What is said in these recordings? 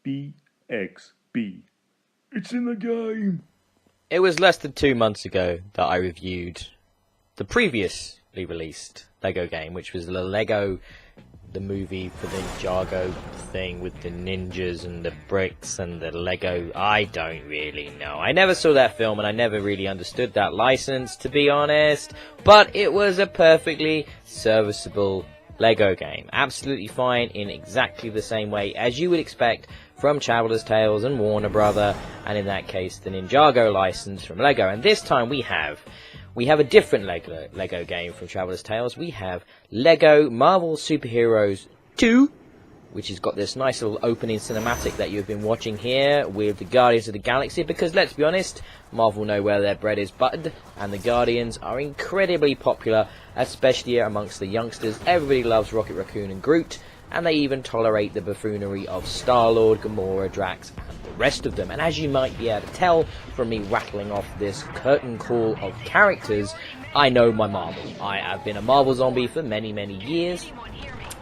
BXB. It's in the game! It was less than 2 months ago that I reviewed the previously released LEGO game, which was the movie for the Ninjago thing with the ninjas and the bricks and the Lego. I don't really know. I never saw that film and I never really understood that license, to be honest. But it was a perfectly serviceable LEGO game. Absolutely fine in exactly the same way as you would expect from Traveller's Tales and Warner Brother, and in that case the Ninjago license from LEGO. And this time we have a different LEGO game from Traveller's Tales. We have LEGO Marvel Super Heroes 2, which has got this nice little opening cinematic that you've been watching here with the Guardians of the Galaxy, because let's be honest, Marvel know where their bread is buttered, and the Guardians are incredibly popular, especially amongst the youngsters. Everybody loves Rocket Raccoon and Groot, and they even tolerate the buffoonery of Star-Lord, Gamora, Drax, and the rest of them. And as you might be able to tell from me rattling off this curtain call of characters, I know my Marvel. I have been a Marvel zombie for many, many years.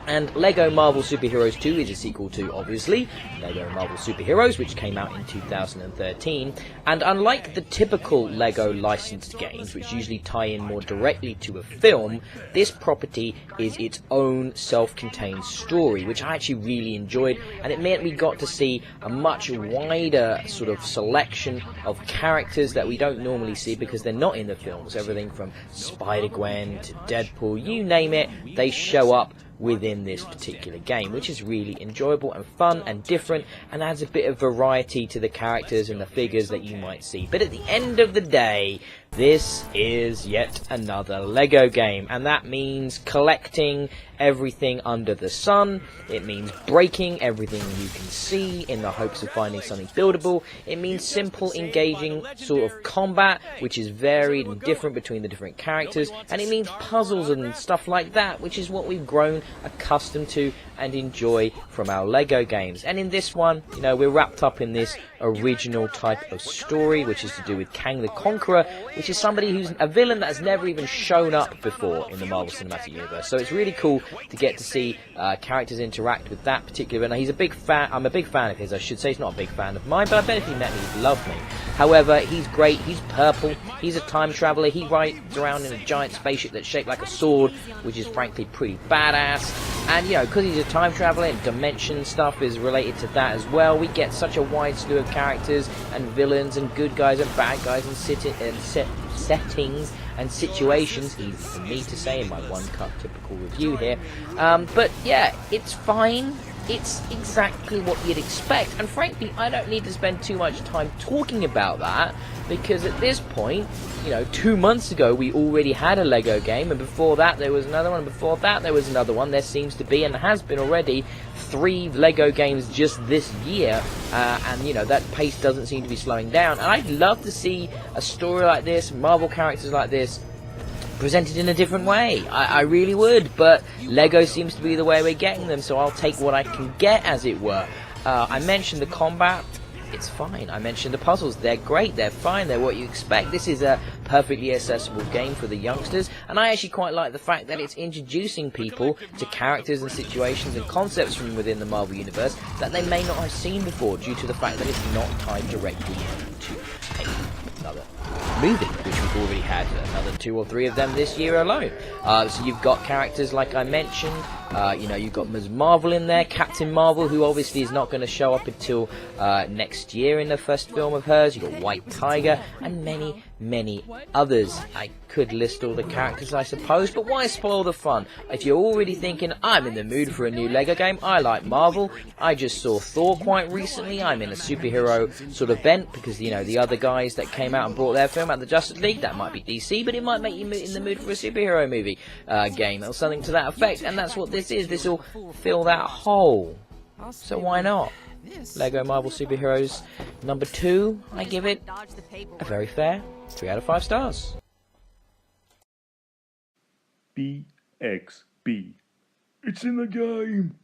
And LEGO Marvel Super Heroes 2 is a sequel to, obviously, LEGO Marvel Super Heroes, which came out in 2013. And unlike the typical LEGO licensed games, which usually tie in more directly to a film, this property is its own self-contained story, which I actually really enjoyed. And it meant we got to see a much wider sort of selection of characters that we don't normally see because they're not in the films. Everything from Spider-Gwen to Deadpool, you name it, they show up within this particular game, which is really enjoyable and fun and different, and adds a bit of variety to the characters and the figures that you might see. But at the end of the day, this is yet another LEGO game, and that means collecting everything under the sun. It means breaking everything you can see in the hopes of finding something buildable. It means simple, engaging sort of combat, which is varied and different between the different characters, and it means puzzles and stuff like that, which is what we've grown accustomed to and enjoy from our LEGO games. And in this one, you know, we're wrapped up in this original type of story, which is to do with Kang the Conqueror, which is somebody who's a villain that has never even shown up before in the Marvel Cinematic Universe. So it's really cool to get to see characters interact with that particular villain. He's a big fan. I'm a big fan of his. I should say he's not a big fan of mine, but I bet if he met me, he'd love me. However, he's great. He's purple. He's a time traveler. He rides around in a giant spaceship that's shaped like a sword, which is frankly pretty badass. And, you know, because he's a time traveler and dimension stuff is related to that as well, we get such a wide slew of characters and villains and good guys and bad guys and settings and situations, easy for me to say in my one-cut typical review here. But yeah, it's fine. It's exactly what you'd expect, and frankly, I don't need to spend too much time talking about that, because at this point, you know, 2 months ago we already had a LEGO game, and before that there was another one, and before that there was another one. There seems to be, and has been already, 3 LEGO games just this year, and you know, that pace doesn't seem to be slowing down, and I'd love to see a story like this, Marvel characters like this, presented in a different way. I really would, but LEGO seems to be the way we're getting them, so I'll take what I can get, as it were. I mentioned the combat. It's fine. I mentioned the puzzles. They're great. They're fine. They're what you expect. This is a perfectly accessible game for the youngsters, and I actually quite like the fact that it's introducing people to characters and situations and concepts from within the Marvel Universe that they may not have seen before, due to the fact that it's not tied directly to another movie, which we've already had another 2 or 3 of them this year alone. So you've got characters like I mentioned, you know, you've got Ms. Marvel in there, Captain Marvel, who obviously is not going to show up until next year in the first film of hers. You've got White Tiger, and many, many others. I could list all the characters, I suppose, but why spoil the fun? If you're already thinking, I'm in the mood for a new LEGO game, I like Marvel, I just saw Thor quite recently, I'm in a superhero sort of bent, because, you know, the other guys that came out and brought their film out, the Justice League, that might be DC, but it might make you in the mood for a superhero movie game, or something to that effect, and that's what this is. This will fill that hole. So why not? LEGO Marvel Super Heroes number 2, I give it a very fair 3 out of 5 stars. BXB. It's in the game!